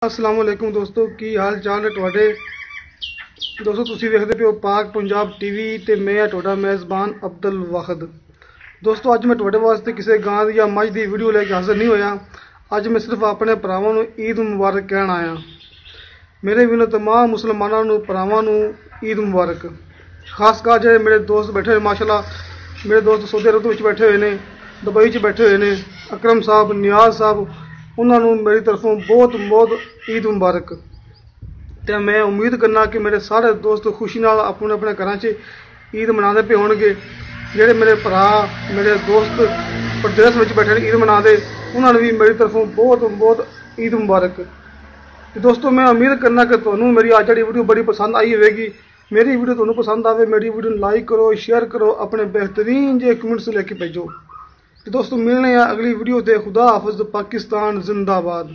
अस्सलाम वालेकुम दोस्तों, की हाल चाल है तुहाडे। दोस्तों तुसीं वेखदे पे हो पाक पंजाब टीवी ते मैं तुहाडा मेज़बान अब्दुल वाहिद। दोस्तों अज मैं तुहाडे वास्ते किसी गां दी या मझ दी वीडियो लेके हाज़र नहीं होया। अज मैं सिर्फ अपने भरावां नूं ईद मुबारक कहण आया। मेरे भी तमाम मुसलमानां नूं भरावां नूं ईद मुबारक। खासकर जो मेरे दोस्त बैठे हुए माशाल्लाह, मेरे दोस्त सऊदी अरब विच बैठे हुए ने, दुबई च बैठे हुए ने, अकरम साहब, नियाज साहब, उन्होंने मेरी तरफों बहुत बहुत ईद मुबारक। तो मैं उम्मीद करना कि मेरे सारे दोस्त खुशी नाल अपने अपने घर च ईद मनाते पे होणगे। जेडे मेरे भरा मेरे दोस्त प्रदेश में बैठे ईद मनाते, उन्होंने भी मेरी तरफों बहुत बहुत ईद मुबारक। तो दोस्तों मैं उम्मीद करना कि तुहानूं मेरी अज वाली वीडियो बड़ी पसंद आई होगी। मेरी वीडियो तुहानूं पसंद आवे, मेरी वीडियो लाइक करो, शेयर करो, अपने बेहतरीन जे कमेंट्स लेके भेजो। तो दोस्तों मिलने हैं अगली वीडियो से। खुदा हाफिज़। पाकिस्तान जिंदाबाद।